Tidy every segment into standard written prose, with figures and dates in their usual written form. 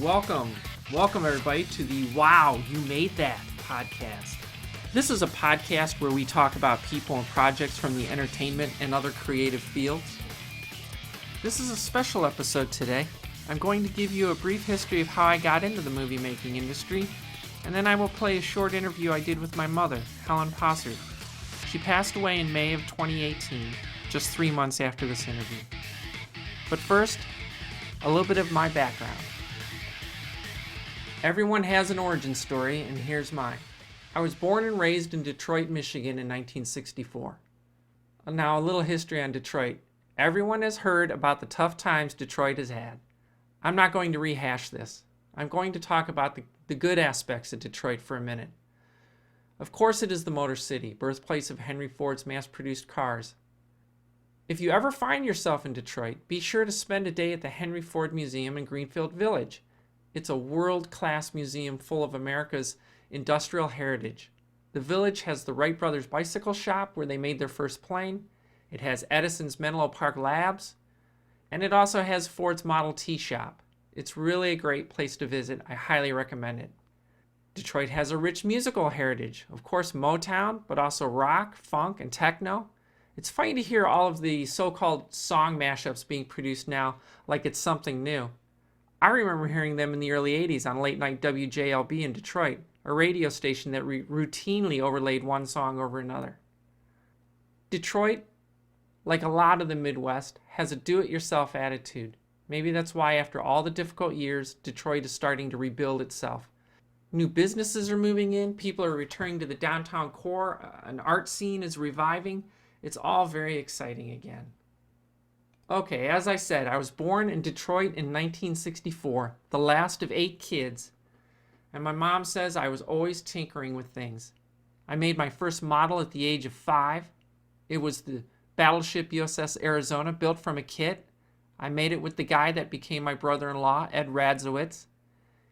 Welcome everybody to the Wow, You Made That podcast. This is a podcast where we talk about people and projects from the entertainment and other creative fields. This is a special episode today. I'm going to give you a brief history of how I got into the movie making industry, and then I will play a short interview I did with my mother, Helen Possert. She passed away in May of 2018, just 3 months after this interview. But first, a little bit of my background. Everyone has an origin story, and here's mine. I was born and raised in Detroit, Michigan in 1964. Now, a little history on Detroit. Everyone has heard about the tough times Detroit has had. I'm not going to rehash this. I'm going to talk about the good aspects of Detroit for a minute. Of course, it is the Motor City, birthplace of Henry Ford's mass-produced cars. If you ever find yourself in Detroit, be sure to spend a day at the Henry Ford Museum in Greenfield Village. It's a world-class museum full of America's industrial heritage. The village has the Wright Brothers bicycle shop where they made their first plane. It has Edison's Menlo Park Labs. And it also has Ford's Model T shop. It's really a great place to visit. I highly recommend it. Detroit has a rich musical heritage. Of course, Motown, but also rock, funk, and techno. It's funny to hear all of the so-called song mashups being produced now like it's something new. I remember hearing them in the early 80s on late night WJLB in Detroit, a radio station that routinely overlaid one song over another. Detroit, like a lot of the Midwest, has a do-it-yourself attitude. Maybe that's why after all the difficult years, Detroit is starting to rebuild itself. New businesses are moving in, people are returning to the downtown core, an art scene is reviving. It's all very exciting again. Okay, as I said, I was born in Detroit in 1964, the last of 8 kids, and my mom says I was always tinkering with things. I made my first model at the age of 5. It was the battleship USS Arizona, built from a kit. I made it with the guy that became my brother-in-law, Ed Radzowitz.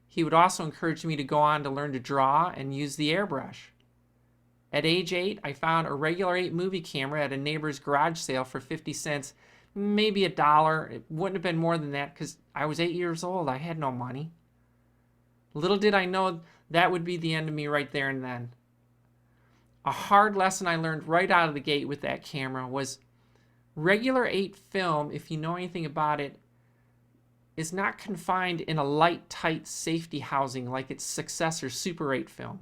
He would also encourage me to go on to learn to draw and use the airbrush. At age 8, I found a regular 8 movie camera at a neighbor's garage sale for 50 cents, maybe $1. It wouldn't have been more than that because I was 8 years old. I had no money. Little did I know that would be the end of me right there and then. A hard lesson I learned right out of the gate with that camera was regular 8 film, if you know anything about it, is not confined in a light, tight safety housing like its successor Super 8 film.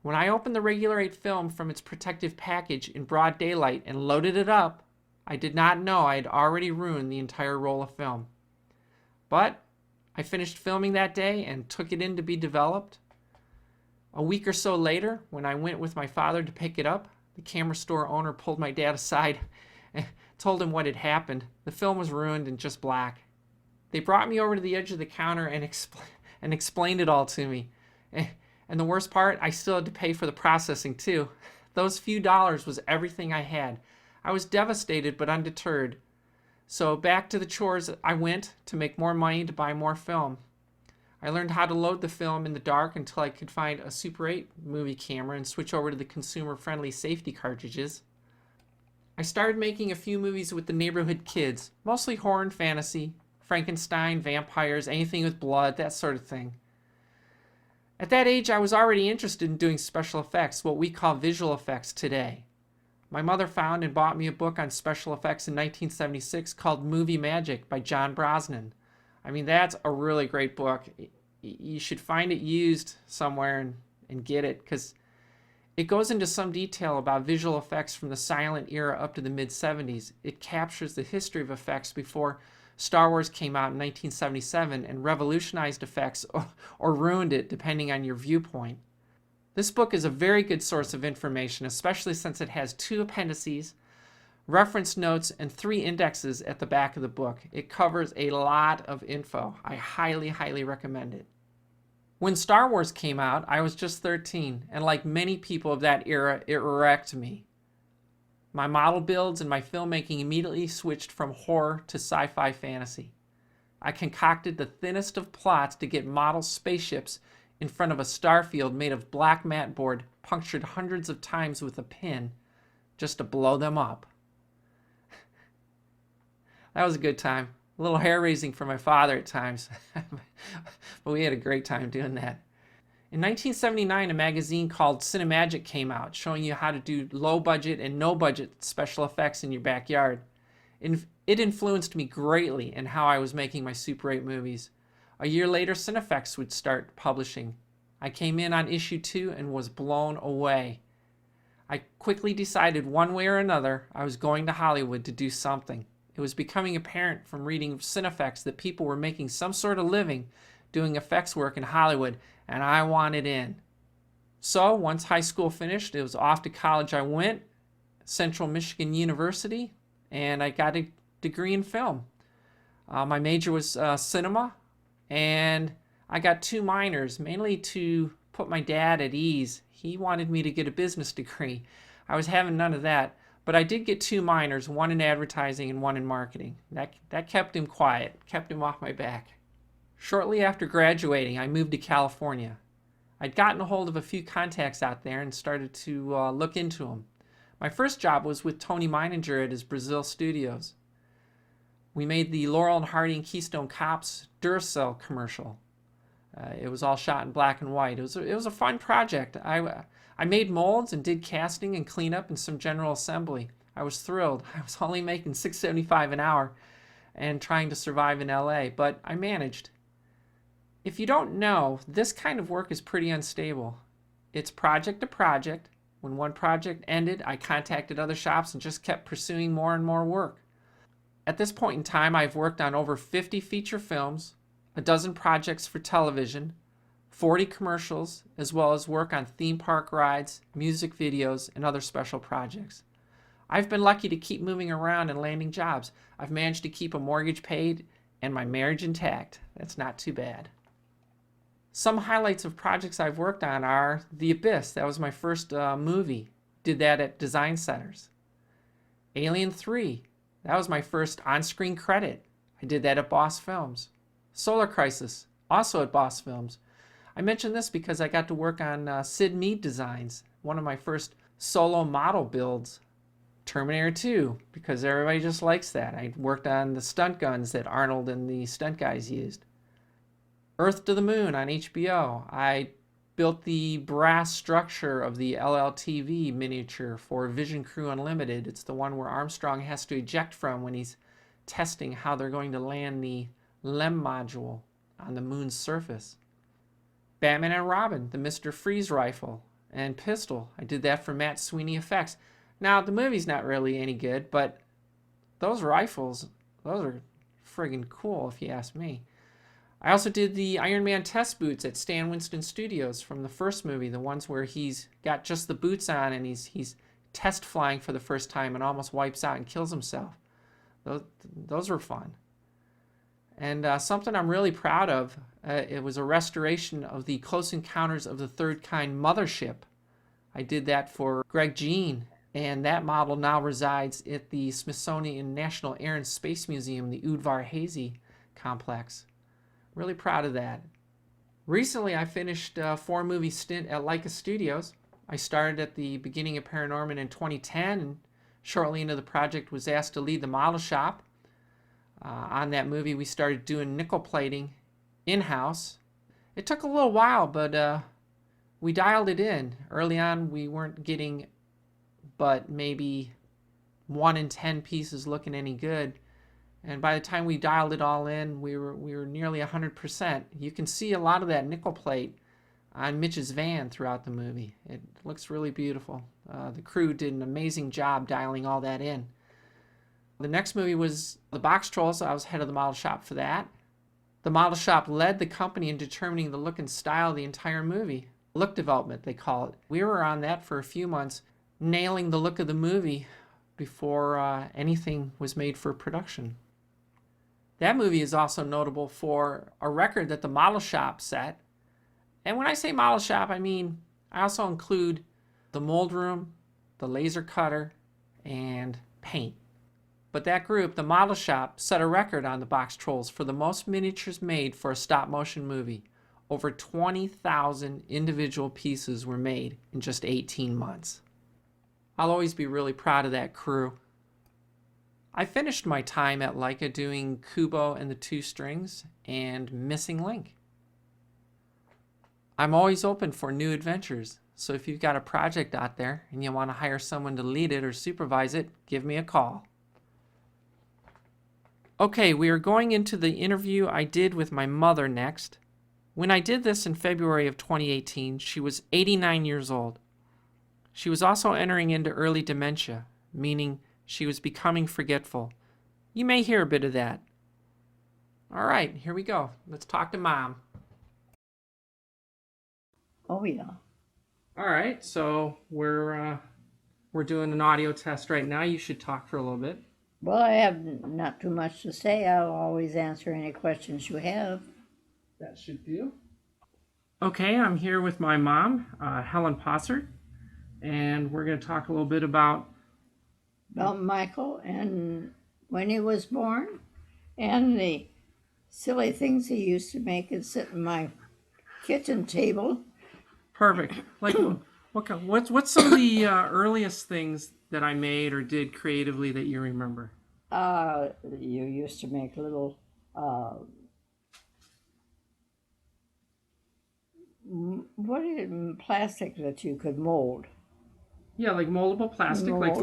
When I opened the regular 8 film from its protective package in broad daylight and loaded it up, I did not know I had already ruined the entire roll of film. But I finished filming that day and took it in to be developed. A week or so later, when I went with my father to pick it up, the camera store owner pulled my dad aside and told him what had happened. The film was ruined and just black. They brought me over to the edge of the counter and explained it all to me. And the worst part, I still had to pay for the processing too. Those few dollars was everything I had. I was devastated but undeterred. So back to the chores I went to make more money to buy more film. I learned how to load the film in the dark until I could find a Super 8 movie camera and switch over to the consumer-friendly safety cartridges. I started making a few movies with the neighborhood kids, mostly horror and fantasy, Frankenstein, vampires, anything with blood, that sort of thing. At that age, I was already interested in doing special effects, what we call visual effects today. My mother found and bought me a book on special effects in 1976 called Movie Magic by John Brosnan. I mean, that's a really great book. You should find it used somewhere and get it, because it goes into some detail about visual effects from the silent era up to the mid-70s. It captures the history of effects before Star Wars came out in 1977 and revolutionized effects or ruined it, depending on your viewpoint. This book is a very good source of information, especially since it has 2 appendices, reference notes, and 3 indexes at the back of the book. It covers a lot of info. I highly, highly recommend it. When Star Wars came out, I was just 13, and like many people of that era, it wrecked me. My model builds and my filmmaking immediately switched from horror to sci-fi fantasy. I concocted the thinnest of plots to get model spaceships in front of a starfield made of black mat board, punctured hundreds of times with a pin, just to blow them up. That was a good time. A little hair-raising for my father at times, but we had a great time doing that. In 1979, a magazine called Cinemagic came out, showing you how to do low-budget and no-budget special effects in your backyard. It influenced me greatly in how I was making my Super 8 movies. A year later, Cinefex would start publishing. I came in on issue 2 and was blown away. I quickly decided one way or another I was going to Hollywood to do something. It was becoming apparent from reading Cinefex that people were making some sort of living doing effects work in Hollywood, and I wanted in. So once high school finished, it was off to college I went, Central Michigan University, and I got a degree in film. My major was cinema, and I got 2 minors, mainly to put my dad at ease. He wanted me to get a business degree. I was having none of that, but I did get 2 minors, one in advertising and one in marketing. That kept him quiet, kept him off my back. Shortly after graduating, I moved to California. I'd gotten a hold of a few contacts out there and started to look into them. My first job was with Tony Meininger at his Brazil studios. We made the Laurel and Hardy and Keystone Cops Duracell commercial. It was all shot in black and white. It was a fun project. I made molds and did casting and cleanup and some general assembly. I was thrilled. I was only making $6.75 an hour and trying to survive in LA, but I managed. If you don't know, this kind of work is pretty unstable. It's project to project. When one project ended, I contacted other shops and just kept pursuing more and more work. At this point in time, I've worked on over 50 feature films, a dozen projects for television, 40 commercials, as well as work on theme park rides, music videos, and other special projects. I've been lucky to keep moving around and landing jobs. I've managed to keep a mortgage paid and my marriage intact. That's not too bad. Some highlights of projects I've worked on are The Abyss. That was my first movie. Did that at Design Centers. Alien 3. That was my first on-screen credit. I did that at Boss Films. Solar Crisis. Also at Boss Films. I mention this because I got to work on Sid Mead designs, one of my first solo model builds. Terminator 2, because everybody just likes that. I worked on the stunt guns that Arnold and the stunt guys used. Earth to the Moon on HBO. I built the brass structure of the LLTV miniature for Vision Crew Unlimited. It's the one where Armstrong has to eject from when he's testing how they're going to land the LEM module on the moon's surface. Batman and Robin, the Mr. Freeze rifle and pistol. I did that for Matt Sweeney Effects. Now, the movie's not really any good, but those rifles, those are friggin' cool if you ask me. I also did the Iron Man test boots at Stan Winston Studios from the first movie, the ones where he's got just the boots on and he's test flying for the first time and almost wipes out and kills himself. Those were fun. And something I'm really proud of, it was a restoration of the Close Encounters of the Third Kind mothership. I did that for Greg Jean, and that model now resides at the Smithsonian National Air and Space Museum, the Udvar-Hazy complex. Really proud of that. Recently, I finished a 4-movie stint at Leica Studios. I started at the beginning of Paranorman in 2010, and shortly into the project was asked to lead the model shop. On that movie, we started doing nickel plating in-house. It took a little while, but we dialed it in. Early on, we weren't getting but maybe 1 in 10 pieces looking any good. And by the time we dialed it all in, we were nearly 100%. You can see a lot of that nickel plate on Mitch's van throughout the movie. It looks really beautiful. The crew did an amazing job dialing all that in. The next movie was The Box Trolls. I was head of the model shop for that. The model shop led the company in determining the look and style of the entire movie. Look development, they call it. We were on that for a few months, nailing the look of the movie before anything was made for production. That movie is also notable for a record that the model shop set. And when I say model shop, I mean I also include the mold room, the laser cutter, and paint. But that group, the model shop, set a record on the Box Trolls for the most miniatures made for a stop-motion movie. Over 20,000 individual pieces were made in just 18 months. I'll always be really proud of that crew. I finished my time at Leica doing Kubo and the Two Strings and Missing Link. I'm always open for new adventures, so if you've got a project out there and you want to hire someone to lead it or supervise it, give me a call. Okay, we are going into the interview I did with my mother next. When I did this in February of 2018, she was 89 years old. She was also entering into early dementia, meaning she was becoming forgetful. You may hear a bit of that. All right, here we go. Let's talk to Mom. Oh, yeah. All right, so we're doing an audio test right now. You should talk for a little bit. Well, I have not too much to say. I'll always answer any questions you have. That should do. Okay, I'm here with my mom, Helen Possert, and we're going to talk a little bit about Michael and when he was born and the silly things he used to make and sit in my kitchen table. Perfect. Like, what's some of the earliest things that I made or did creatively that you remember? You used to make little plastic that you could mold. Yeah, like moldable plastic, like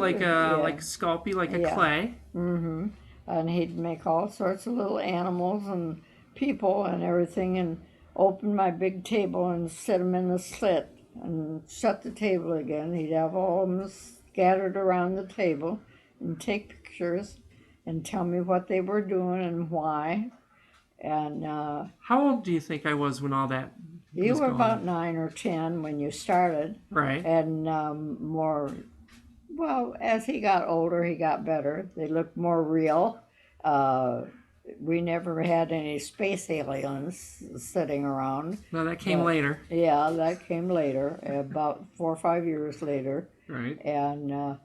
Sculpey, like a clay. Mm-hmm. And he'd make all sorts of little animals and people and everything, and open my big table and set them in the slit and shut the table again. He'd have all of them scattered around the table and take pictures and tell me what they were doing and why. And how old do you think I was when all that you was were going about on? 9 or 10 when you started. Right. And well, as he got older, he got better. They looked more real. We never had any space aliens sitting around. No, that came later. Yeah, that came later, about 4 or 5 years later. Right. And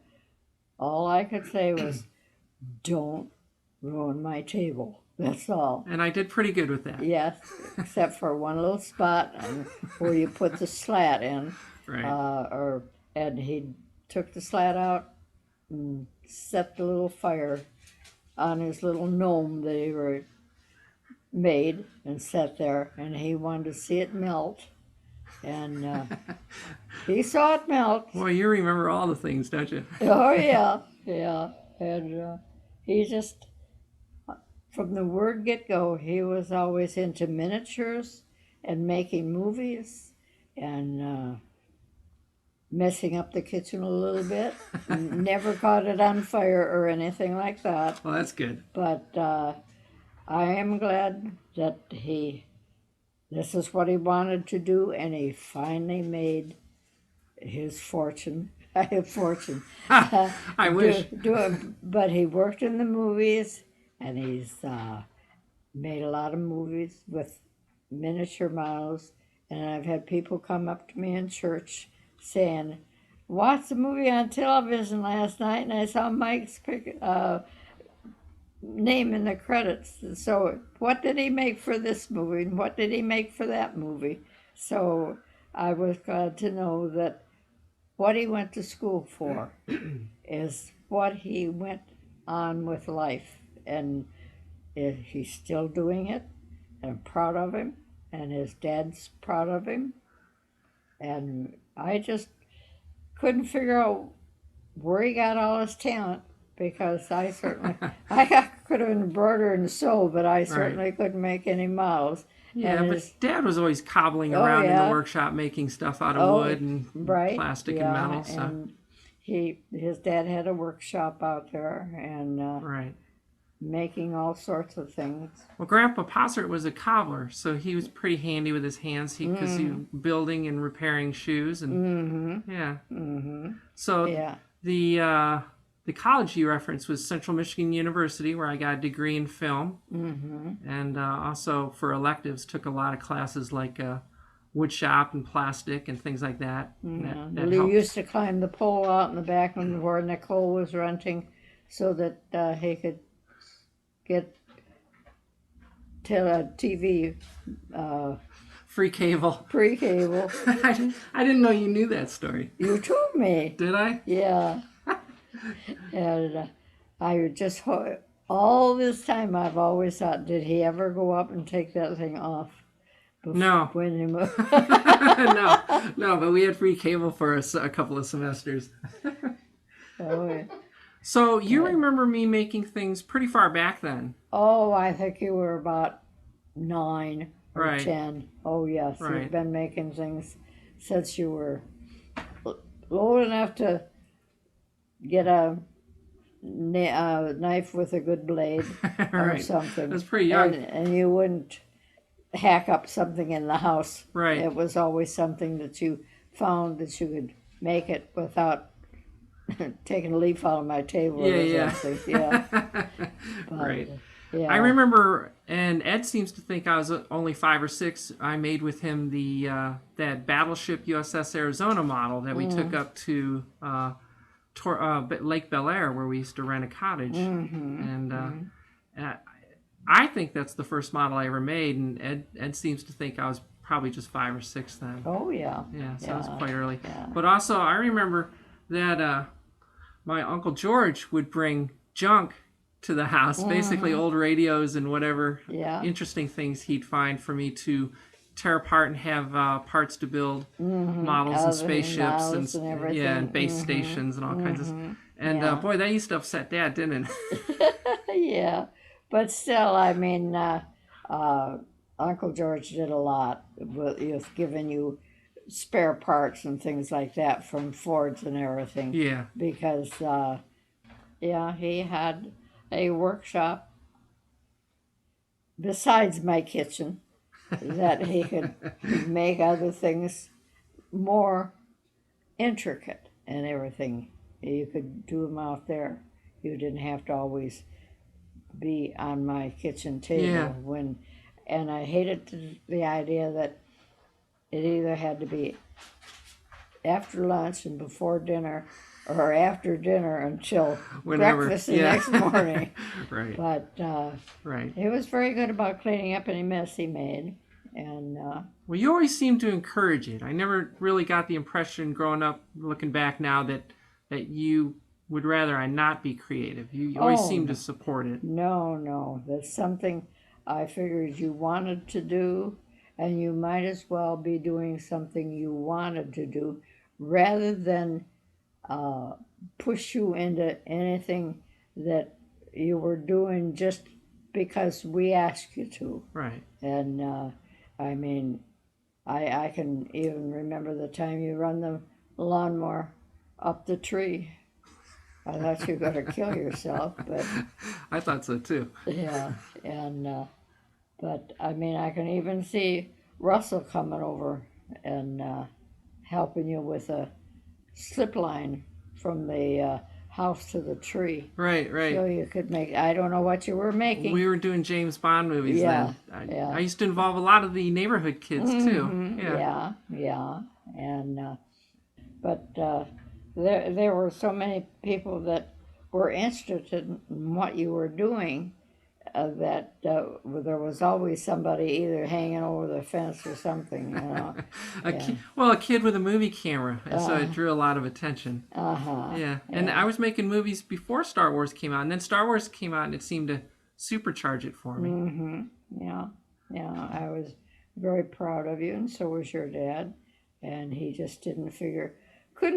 all I could say was, don't ruin my table. That's all. And I did pretty good with that. Yes, except for one little spot where you put the slat in. Right. And he took the slat out and set the little fire on his little gnome that he were made and set there, and he wanted to see it melt. And he saw it melt. Well, you remember all the things, don't you? Oh, yeah, yeah. And he just, from the word get-go, he was always into miniatures and making movies and messing up the kitchen a little bit. Never caught it on fire or anything like that. Well, that's good. But I am glad that this is what he wanted to do, and he finally made his fortune. Fortune. I wish. But he worked in the movies, and he's made a lot of movies with miniature models. And I've had people come up to me in church saying, watched the movie on television last night, and I saw Mike's name in the credits. So what did he make for this movie, and what did he make for that movie? So I was glad to know that what he went to school for is what he went on with life. And he's still doing it, and I'm proud of him, and his dad's proud of him. And I just couldn't figure out where he got all his talent, because I certainly, could have embroidered and sew, but I certainly couldn't make any models. Yeah, but Dad was always cobbling around in the workshop making stuff out of wood and plastic and metal. So. And his dad had a workshop out there, and making all sorts of things. Well, Grandpa Possert was a cobbler, so he was pretty handy with his hands because he was building and repairing shoes. And So the college you referenced was Central Michigan University, where I got a degree in film, and also for electives took a lot of classes like wood shop and plastic and things like that. That Lou used to climb the pole out in the back where Nicole was renting, so that he could get TV. Free cable. Free cable. I didn't know you knew that story. You told me. Did I? Yeah. And I just all this time I've always thought, did he ever go up and take that thing off? No. When he moved. No, but we had free cable for a couple of semesters. Oh, yeah. So you remember me making things pretty far back then? Oh, I think you were about 9 or Right. 10. Oh, yes. Right. You've been making things since you were old enough to get a knife with a good blade or Right. something. I was pretty young. And you wouldn't hack up something in the house. Right. It was always something that you found that you could make it without taking a leaf out of my table or something. Yeah. But, Right. Yeah. I remember, and Ed seems to think I was only 5 or 6. I made with him the that battleship USS Arizona model that we took up to Lake Bel Air, where we used to rent a cottage. And I think that's the first model I ever made, and Ed seems to think I was probably just 5 or 6 then. Oh, yeah. Yeah, so it was quite early. Yeah. But also, I remember that my Uncle George would bring junk to the house, basically old radios and whatever interesting things he'd find for me to tear apart and have parts to build models and spaceships and everything. and base stations and all kinds of. And boy, that used to upset Dad, didn't it? Yeah, but still, I mean, Uncle George did a lot with giving you spare parts and things like that from Fords and everything. Yeah. Because, he had a workshop besides my kitchen that he could make other things more intricate and everything. You could do them out there. You didn't have to always be on my kitchen table and I hated the idea that it either had to be after lunch and before dinner or after dinner until breakfast the next morning. Right. But right. he was very good about cleaning up any mess he made. And well, you always seemed to encourage it. I never really got the impression growing up, looking back now, that you would rather I not be creative. You always seemed to support it. No. That's something I figured you wanted to do, and you might as well be doing something you wanted to do rather than push you into anything that you were doing just because we asked you to. Right. And I mean, I can even remember the time you run the lawnmower up the tree. I thought you were going to kill yourself, but I thought so too. yeah, and but I mean, I can even see Russell coming over and helping you with a slip line from the house to the tree. Right. So you could make, I don't know what you were making. We were doing James Bond movies then. I used to involve a lot of the neighborhood kids too. Yeah. And but there were so many people that were interested in what you were doing that there was always somebody either hanging over the fence or something, you know. A kid with a movie camera, so it drew a lot of attention. Yeah, and I was making movies before Star Wars came out, and then Star Wars came out, and it seemed to supercharge it for me. Yeah, I was very proud of you, and so was your dad, and he just couldn't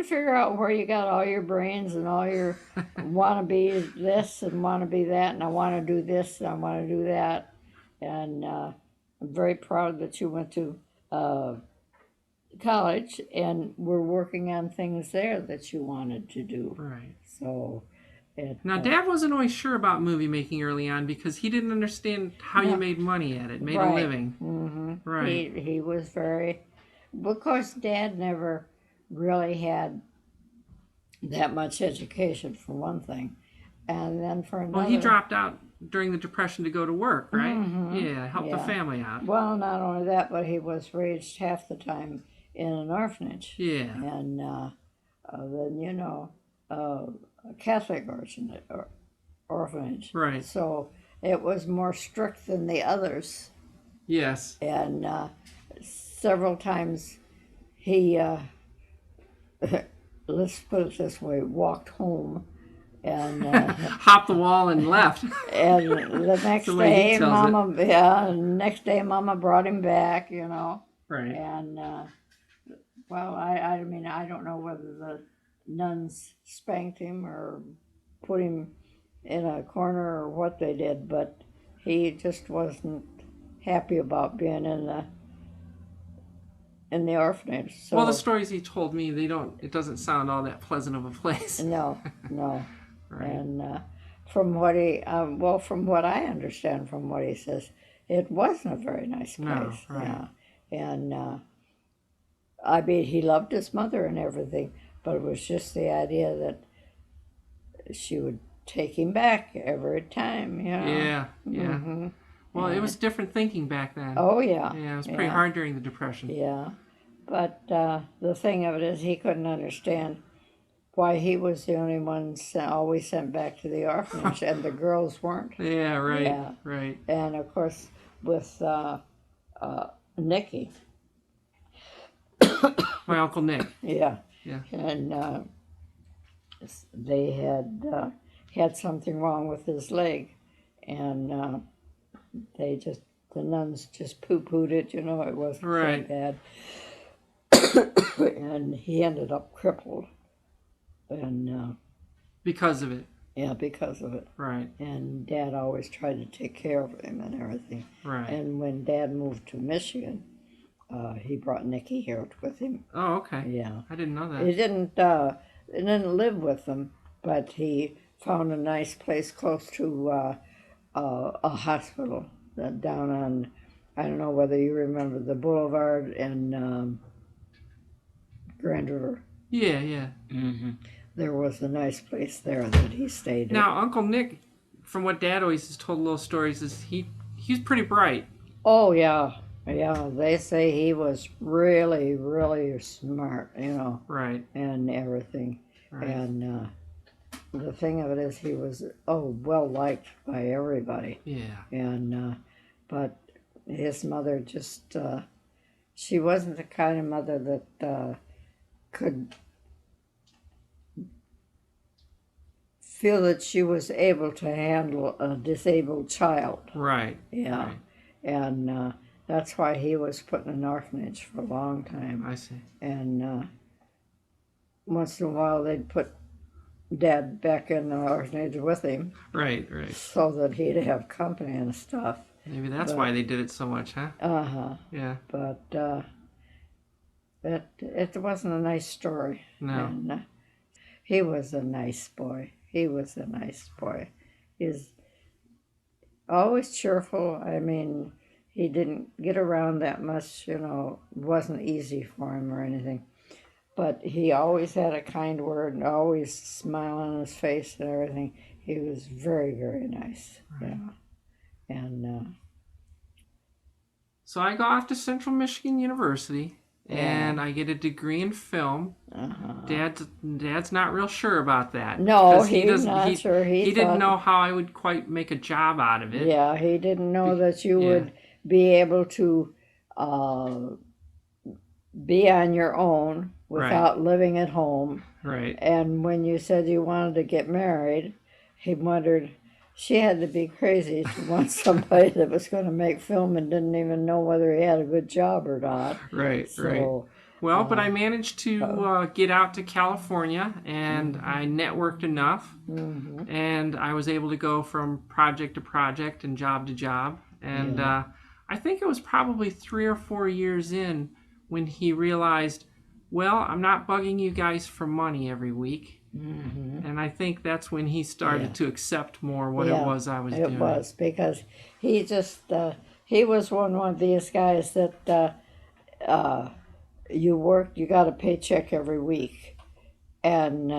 figure out where you got all your brains and all your want to be this and want to be that, and I want to do this and I want to do that. And I'm very proud that you went to college and were working on things there that you wanted to do. Right. So now, Dad wasn't always sure about movie making early on because he didn't understand how you made money at it, made a living. Right. He was very, of course, Dad never really had that much education for one thing, and then for another. Well, he dropped out during the Depression to go to work, right? Yeah, help the family out. Well, not only that, but he was raised half the time in an orphanage. Yeah. And then a Catholic orphanage. Right. So it was more strict than the others. Yes. And several times he let's put it this way, walked home and Hopped the wall and left. and the next the way he day, tells it. Mama brought him back, you know, Right. and well, I mean, I don't know whether the nuns spanked him or put him in a corner or what they did, but he just wasn't happy about being in the orphanage. So Well, the stories he told me, it doesn't sound all that pleasant of a place. no. Right. And from what from what I understand from what he says, it wasn't a very nice place. No, right. Yeah, and I mean, he loved his mother and everything, but it was just the idea that she would take him back every time. You know? Yeah. Mm-hmm. Well, it was different thinking back then. Oh yeah. Yeah, it was pretty hard during the Depression. Yeah, but the thing of it is, he couldn't understand why he was the only one always sent back to the orphanage and the girls weren't. Yeah, right, Yeah. right. And of course, with Nicky. My Uncle Nick. Yeah. Yeah. And they had something wrong with his leg, and the nuns just poo-pooed it. You know, it wasn't Right. so bad. And he ended up crippled, and Because of it. yeah, because of it. Right. And Dad always tried to take care of him and everything. Right. And when Dad moved to Michigan, he brought Nicky here with him. Oh, okay. Yeah. I didn't know that. He didn't live with them, but he found a nice place close to a hospital down on, I don't know whether you remember the Boulevard and Grand River. Yeah, yeah. Mm-hmm. There was a nice place there that he stayed Now, Uncle Nick, from what Dad always has told little stories, is he's pretty bright. Oh, yeah. Yeah, they say he was really, really smart, you know. Right. And everything. Right. And the thing of it is, he was, well liked by everybody. Yeah. And, but his mother just, she wasn't the kind of mother that could feel that she was able to handle a disabled child. Right. Yeah. Right. And that's why he was put in an orphanage for a long time. I see. And once in a while they'd put Dad back in the orphanage with him. Right, right. So that he'd have company and stuff. Maybe that's why they did it so much, huh? Uh-huh. Yeah. But it wasn't a nice story. No. And he was a nice boy. He was a nice boy. He's always cheerful. I mean, he didn't get around that much, you know. It wasn't easy for him or anything. But he always had a kind word and always smile on his face and everything. He was very, very nice. Right. Yeah. And so I go off to Central Michigan University, and I get a degree in film. Dad's not real sure about that. No, he's not sure. He didn't know how I would quite make a job out of it. Yeah, he didn't know that you would be able to be on your own without living at home. Right. And when you said you wanted to get married, he wondered, she had to be crazy to want somebody that was going to make film and didn't even know whether he had a good job or not. Right, So, right. Well, but I managed to get out to California, and I networked enough, and I was able to go from project to project and job to job. And I think it was probably 3 or 4 years in when he realized, well, I'm not bugging you guys for money every week. And I think that's when he started to accept more what it was I was doing. It was, because he just, he was one of these guys that you worked, you got a paycheck every week. And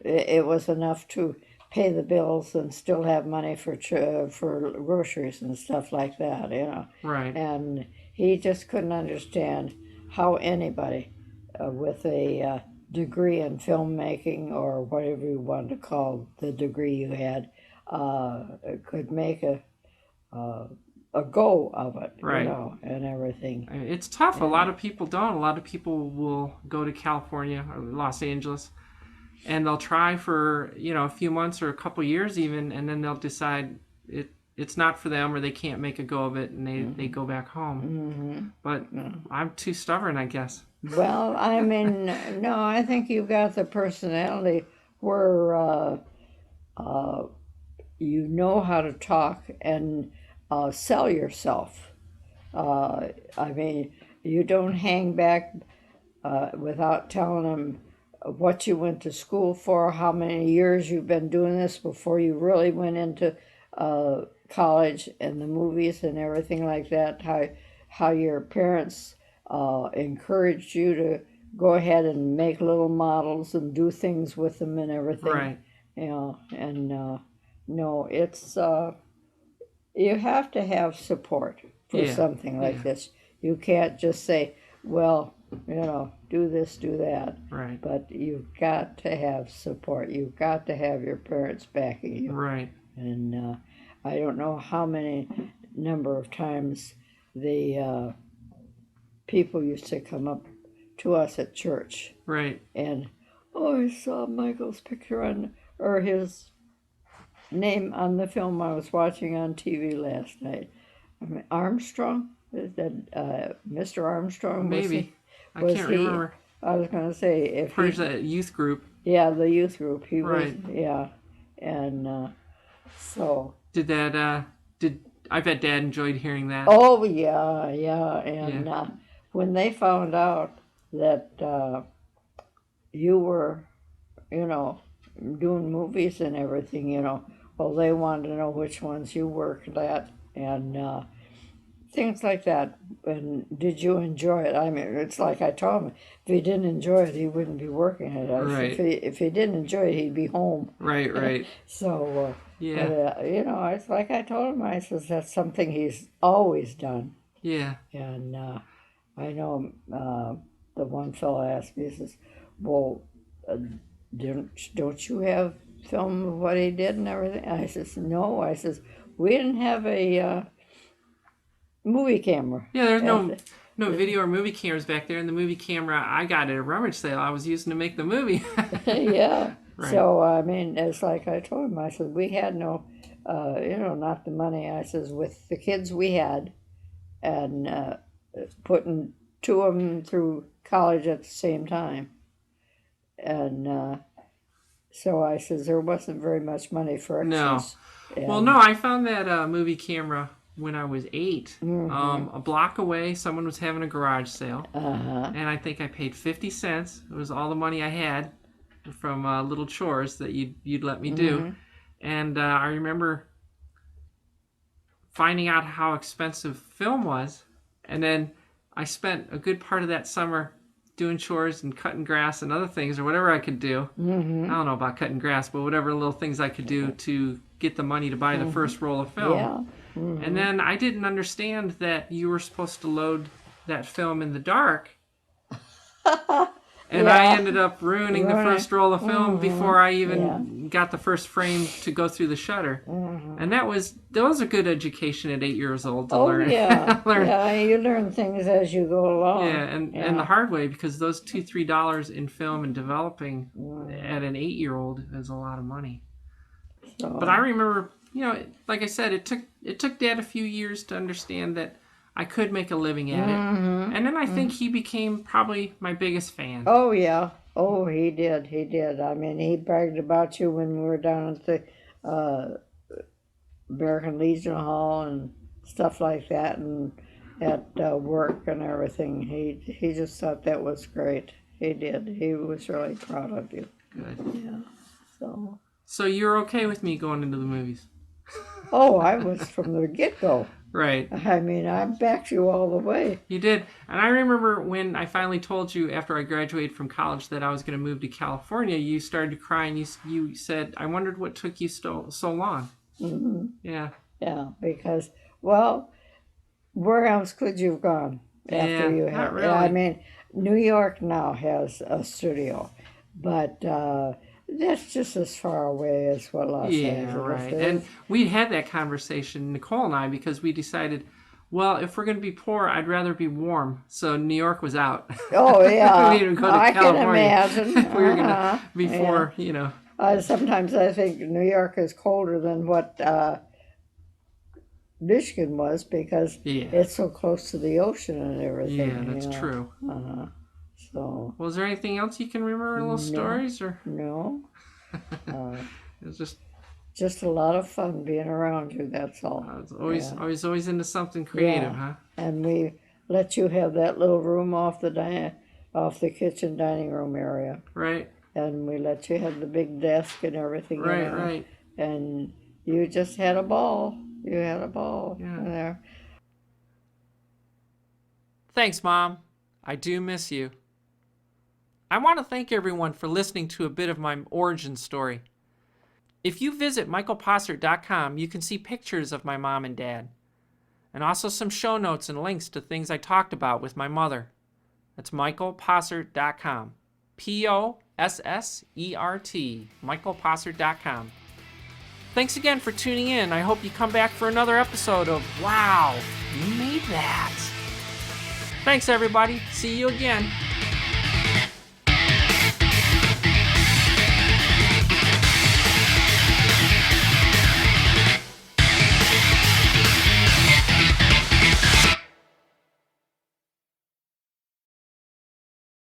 it was enough to pay the bills and still have money for groceries and stuff like that, you know. Right. And he just couldn't understand how anybody with a degree in filmmaking, or whatever you wanted to call the degree you had, could make a go of it, Right. you know, and everything. It's tough. A lot of people don't. A lot of people will go to California or Los Angeles and they'll try for a few months or a couple years even, and then they'll decide it's not for them, or they can't make a go of it, and they go back home. But I'm too stubborn, I guess. Well, I mean, no, I think you've got the personality where you know how to talk and sell yourself. I mean, you don't hang back without telling them what you went to school for, how many years you've been doing this before you really went into college and the movies and everything like that. How your parents encouraged you to go ahead and make little models and do things with them and everything. Right. And no, it's you have to have support for something like this. You can't just say, well, do this, do that. Right. But you've got to have support. You've got to have your parents backing you. Right. And I don't know how many number of times the people used to come up to us at church. Right. And, I saw Michael's picture or his name on the film I was watching on TV last night. I mean, Armstrong? Is that Mr. Armstrong? Maybe. I can't remember. I was going to say if Part of that youth group. Yeah, the youth group. He Right. was. Yeah, and so. Did that? I bet Dad enjoyed hearing that. Oh yeah, and when they found out that you were, doing movies and everything, well, they wanted to know which ones you worked at and things like that. And did you enjoy it? I mean, it's like I told him, if he didn't enjoy it, he wouldn't be working at it. Right. If he didn't enjoy it, he'd be home. Right. So, Yeah. but, it's like I told him, I says, that's something he's always done. Yeah. And I know the one fellow asked me, he says, well, don't you have film of what he did and everything? I says, no. I says, we didn't have a movie camera. Yeah, there's no video or movie cameras back there, and the movie camera I got at a rummage sale I was using to make the movie. Yeah. Right. So, I mean, it's like I told him, I said, we had no, not the money. I says, with the kids we had and putting two of them through college at the same time. And so I says, there wasn't very much money for extras. No. Well, no, I found that movie camera when I was 8. A block away, someone was having a garage sale. And I think I paid 50 cents. It was all the money I had from little chores that you'd let me do. And I remember finding out how expensive film was. And then I spent a good part of that summer doing chores and cutting grass and other things, or whatever I could do. I don't know about cutting grass, but whatever little things I could do to get the money to buy the first roll of film. Yeah. And then I didn't understand that you were supposed to load that film in the dark. And I ended up ruining the first roll of film before I even got the first frame to go through the shutter. And that was a good education at 8 years old to learn. Yeah, you learn things as you go along. Yeah, and the hard way, because those $2-3 in film and developing at an 8-year-old is a lot of money. So. But I remember, like I said, it took Dad a few years to understand that I could make a living at it. And then I think he became probably my biggest fan. Oh, yeah. Oh, he did. I mean, he bragged about you when we were down at the American Legion Hall and stuff like that, and at work and everything. He just thought that was great. He did. He was really proud of you. Good. Yeah. So you're okay with me going into the movies? Oh, I was from the get-go. Right. I mean, I backed you all the way. You did. And I remember when I finally told you after I graduated from college that I was going to move to California, you started to cry and you said, I wondered what took you so long. Yeah. Yeah, because, well, where else could you have gone after you had? Not really. I mean, New York now has a studio, but that's just as far away as what Los Angeles right. is. And we had that conversation, Nicole and I, because we decided, Well, if we're going to be poor, I'd rather be warm. So New York was out. Oh, yeah. We need to go to I can California. imagine. If we were going to, Uh-huh. before, Sometimes I think New York is colder than what Michigan was because Yeah. it's so close to the ocean and everything. Yeah, that's true. Uh-huh. So, Well, is there anything else you can remember in little stories? Or no. it's Just a lot of fun being around you, that's all. it's always into something creative, Yeah. huh? And we let you have that little room off the kitchen dining room area. Right. And we let you have the big desk and everything. Right. And you just had a ball. You had a ball there. Thanks, Mom. I do miss you. I want to thank everyone for listening to a bit of my origin story. If you visit michaelpossert.com, you can see pictures of my mom and dad, and also some show notes and links to things I talked about with my mother. That's michaelpossert.com. Possert, michaelpossert.com. Thanks again for tuning in. I hope you come back for another episode of Wow, You Made That. Thanks, everybody. See you again.